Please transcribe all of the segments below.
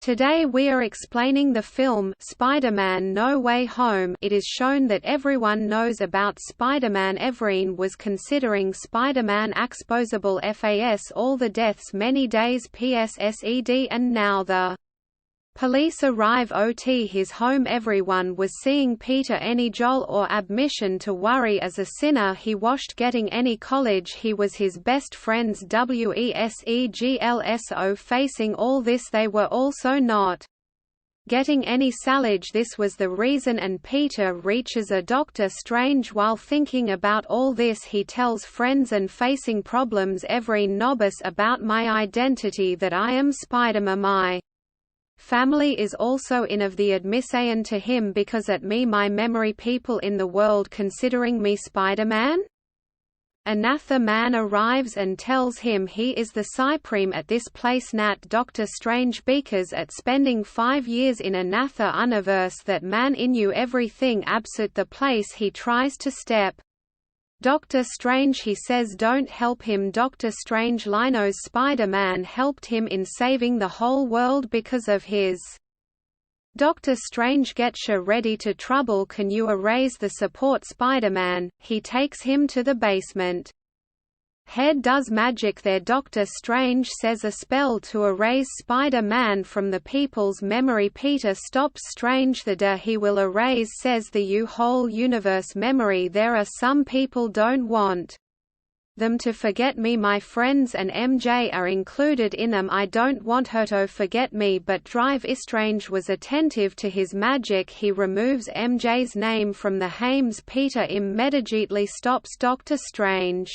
Today we are explaining the film Spider-Man No Way Home. It is shown that everyone knows about Spider-Man. Everyone was considering Spider-Man exposable FAS all the deaths many days PSSED, and now the police arrive at his home. Everyone was seeing Peter any job or admission to worry as a sinner he washed getting any college. He was his best friend's WESEGLSO. Facing all this they were also not getting any salage. This was the reason, and Peter reaches a Doctor Strange. While thinking about all this he tells friends and facing problems every novice about my identity, that I am Spider-Man. My family is also in of the admission to him because at me my memory people in the world considering me Spider-Man. Another man arrives and tells him he is the Supreme at this place. Nat Doctor Strange because at spending 5 years in another universe that man knew everything about the place he tries to step Doctor Strange. He says don't help him. Doctor Strange knows Spider-Man helped him in saving the whole world because of his. Doctor Strange gets you ready to trouble. Can you erase the support Spider-Man? He takes him to the basement. Head does magic there. Doctor Strange says a spell to erase Spider-Man from the people's memory. Peter stops Strange. He will erase says the whole universe memory. There are some people don't want them to forget me. My friends and MJ are included in them. I don't want her to forget me, but Strange was attentive to his magic. He removes MJ's name from the Hames. Peter immediately stops Doctor Strange.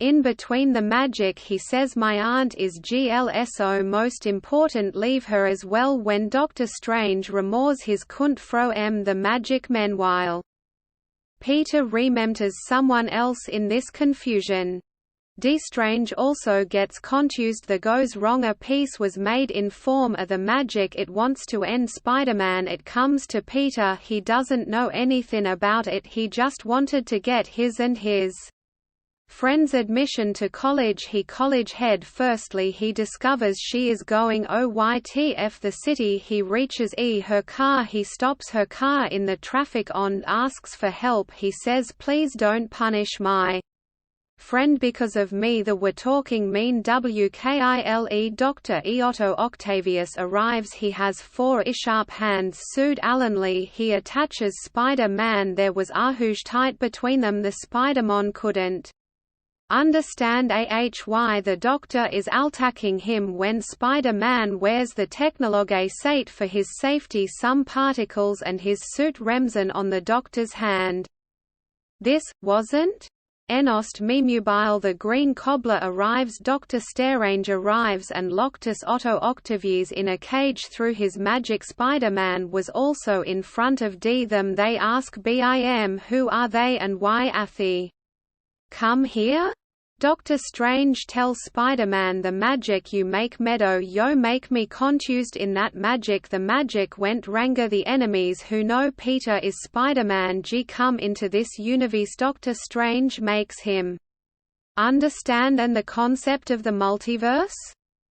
In between the magic he says my aunt is GLSO most important, leave her as well. When Doctor Strange remembers his couldn't throw the magic meanwhile Peter remembers someone else in this confusion. Strange also gets confused. The goes wrong. A piece was made in form of the magic. It wants to end Spider-Man. It comes to Peter. He doesn't know anything about it. He just wanted to get his and his friend's admission to college. He college head. Firstly he discovers she is going OYTF the city. He reaches her car. He stops her car in the traffic and asks for help. He says please don't punish my friend because of me. The were talking mean WKILE. Dr. Otto Octavius arrives. He has 4 sharp hands. Sued Alan Lee. He attaches Spider-Man. There was huge tight between them. The Spider-Man couldn't understand why the Doctor is attacking him. When Spider-Man wears the technology sate for his safety, some particles and his suit remsen on the Doctor's hand. This wasn't Enost Memubile. The Green Cobbler arrives. Dr. Strange arrives and Loctus Otto Octavius in a cage through his magic. Spider-Man was also in front of them. They ask BIM who are they and why Athy come here? Doctor Strange tells Spider-Man the magic you make Meadow yo make me confused in that magic. The magic went ranga the enemies who know Peter is Spider-Man G come into this universe. Doctor Strange makes him understand and the concept of the multiverse.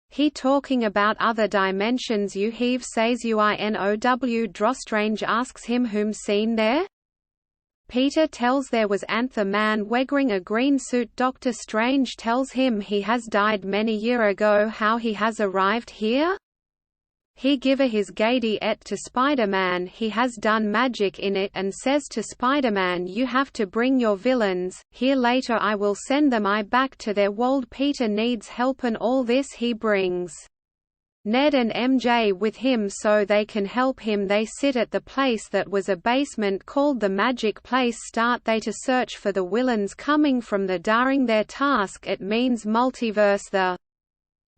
He talking about other dimensions. You heave says UINOW. Strange asks him whom seen there. Peter tells there was the man wearing a green suit. Doctor Strange tells him he has died many year ago. How he has arrived here? He give his gadi et to Spider-Man. He has done magic in it and says to Spider-Man you have to bring your villains here later. I will send them back to their world. Peter needs help and all this he brings Ned and MJ with him so they can help him. They sit at the place that was a basement called the Magic Place. Start they to search for the villains coming from the during their task. It means multiverse. The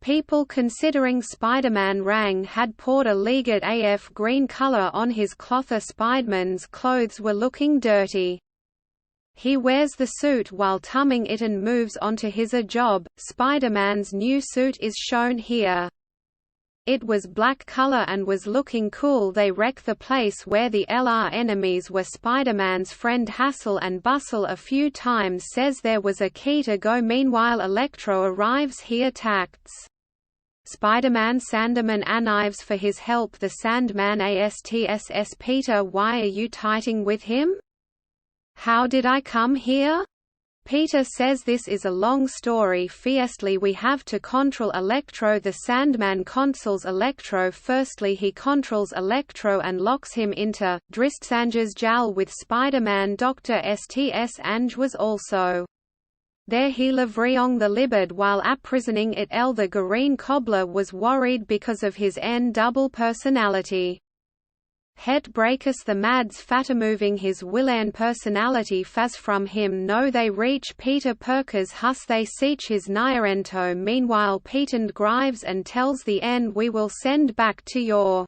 people considering Spider-Man rang had poured a legged AF green color on his cloth. Spider-Man's clothes were looking dirty. He wears the suit while tumming it and moves on to his job. Spider-Man's new suit is shown here. It was black color and was looking cool. They wreck the place where the LR enemies were. Spider-Man's friend hassle and bustle a few times, says there was a key to go. Meanwhile Electro arrives. He attacks Spider-Man Sanderman knives for his help. The Sandman asks Peter, why are you fighting with him? How did I come here? Peter says this is a long story. Firstly, we have to control Electro. The Sandman consoles Electro. Firstly, he controls Electro and locks him into Drissange's jail with Spider-Man. Dr. Strange was also there. He Livriong the Libid while aprisoning it. The Green Cobbler was worried because of his double personality. Het breakes the mads moving his willan personality fas from him. No, they reach Peter Perkers hus they seech his Nyarento. Meanwhile Peter grives and tells the we will send back to your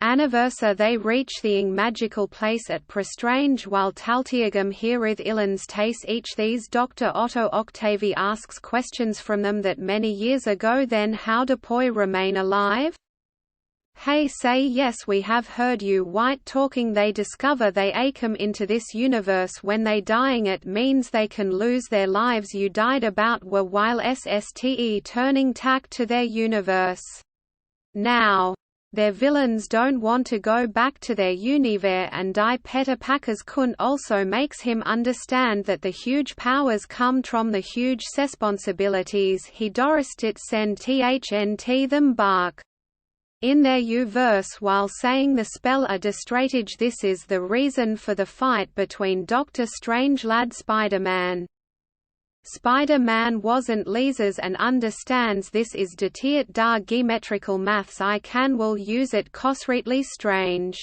anniversary. They reach the magical place at Prestrange while Taltiagum heareth Illans taste each these. Dr. Otto Octavi asks questions from them that many years ago. Then how do Poi remain alive? Hey say yes, we have heard you white talking. They discover they come into this universe when they dying. It means they can lose their lives. You died about were while SSTE turning tack to their universe. Now their villains don't want to go back to their universe, and Die Peter Packers Kun also makes him understand that the huge powers come from the huge responsibilities. He Doristit send THNT them bark in their U-verse while saying the spell a distratage. This is the reason for the fight between Doctor Strange lad Spider-Man. Spider-Man wasn't leases and understands this is detiert dar geometrical maths. I can will use it cosretely strange.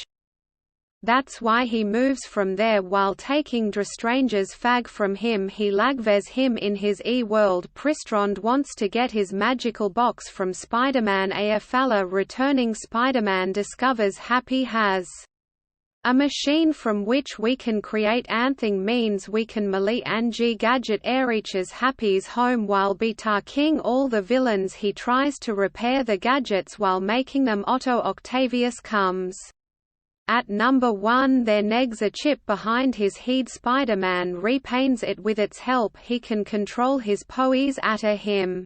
That's why he moves from there while taking Destrange's fag from him. He lagves him in his E-world. Pristrond wants to get his magical box from Spider-Man. Afala returning Spider-Man discovers Happy has a machine from which we can create anything. Means we can melee Angie gadget reaches Happy's home while beating all the villains. He tries to repair the gadgets while making them. Otto Octavius comes at number 1. There negs a chip behind his head. Spider-Man repaints it with its help. He can control his poise at him.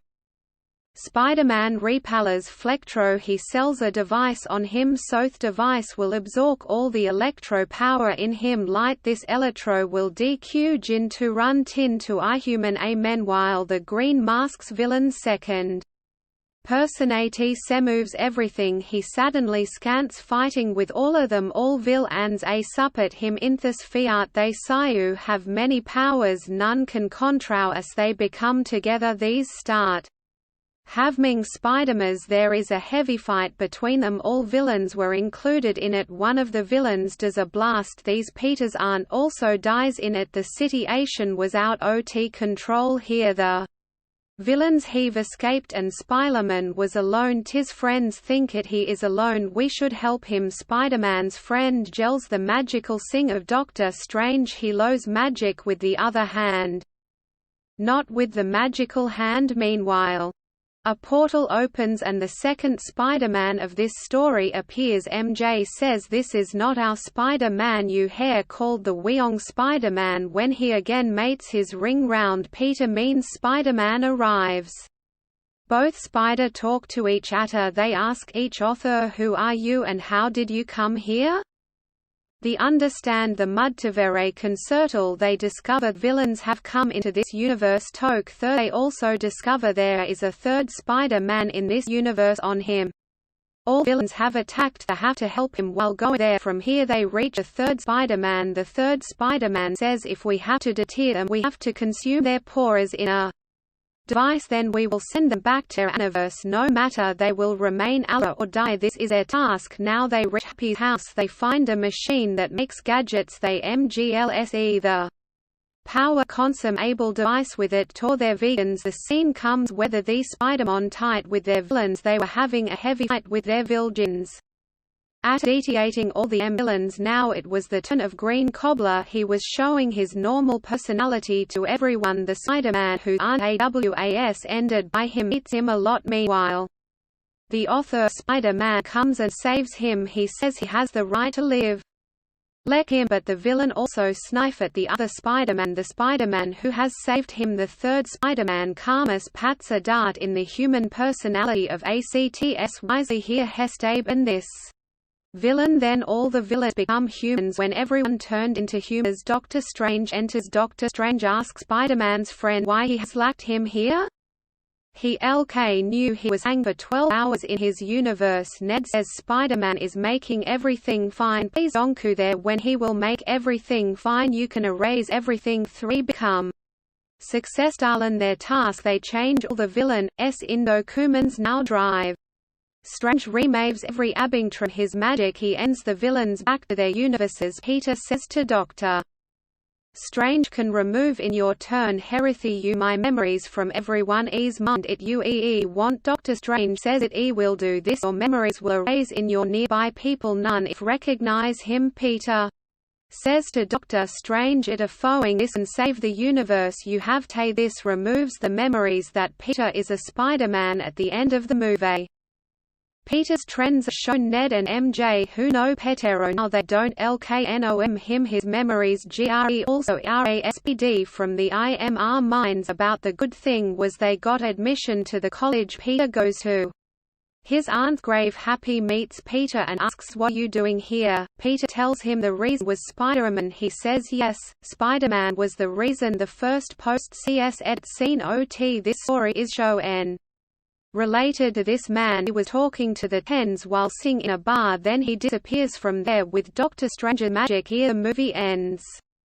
Spider-Man repalers Flectro. He sells a device on him so the device will absorb all the electro power in him. Light this electro will DQ Jin to run tin to iHuman. Meanwhile the Green Mask's villain second personality semoves everything. He suddenly scants fighting with all of them. All villains support him in this fiat. They Sayu have many powers none can control as they become together. These start having Spidermans. There is a heavy fight between them. All villains were included in it. One of the villains does a blast. These Peter's aunt also dies in it. The situation was out OT control here. The villains have escaped and Spider-Man was alone. His friends think he is alone. We should help him. Spider-Man's friend gels the magical sing of Doctor Strange. He lows magic with the other hand, not with the magical hand. Meanwhile a portal opens and the second Spider-Man of this story appears. MJ says this is not our Spider-Man you hair called the Weong Spider-Man. When he again mates his ring round Peter means Spider-Man arrives. Both Spider talk to each other. They ask each other who are you and how did you come here? They understand the Multiverse concertal. They discover villains have come into this universe. They also discover there is a third Spider-Man in this universe on him. All villains have attacked. They have to help him while going there. From here they reach a third Spider-Man. The third Spider-Man says if we have to deter them we have to consume their pores in a device, then we will send them back to their universe. No matter, they will remain alive or die. This is their task. Now they reach Happy's house. They find a machine that makes gadgets. They MGLSE the power consumable device with it tore their vegans. The scene comes whether these Spider-Man tight with their villains. They were having a heavy fight with their villains. At detating all the villains. Now it was the turn of Green Cobbler. He was showing his normal personality to everyone. The Spider-Man who aren't AWAS ended by him eats him a lot. Meanwhile the author Spider-Man comes and saves him. He says he has the right to live. Let him, but the villain also sniff at the other Spider-Man. The Spider-Man who has saved him, the third Spider-Man, Camus, pats a dart in the human personality of ACTSYZ here Hestabe and this villain. Then all the villains become humans when everyone turned into humans. Doctor Strange enters. Doctor Strange asks Spider-Man's friend why he has lacked him here. He knew he was hanged for 12 hours in his universe. Ned says Spider-Man is making everything fine. Please Onku there when he will make everything fine. You can erase everything. 3 become success. Darlin their task. They change all the villain's Indo-Kumans now drive. Strange removes every Abingtron his magic. He ends the villains back to their universes. Peter says to Dr. Strange can remove in your turn Herethy you my memories from everyone ease mund it you want. Doctor Strange says it will do this or memories will erase in your nearby people none if recognize him. Peter says to Doctor Strange it following this and save the universe you have to. This removes the memories that Peter is a Spider-Man at the end of the movie. Peter's trends are shown. Ned and MJ who know Petero now they don't LKNOM him his memories GRE also RASPD from the IMR minds about the good thing was they got admission to the college Peter goes to. His aunt's grave. Happy meets Peter and asks what you doing here. Peter tells him the reason was Spider-Man. He says yes, Spider-Man was the reason. The first post-CS ed scene OT. This story is shown related to this man. He was talking to the Tens while singing in a bar, then he disappears from there with Doctor Strange's magic. Here the movie ends.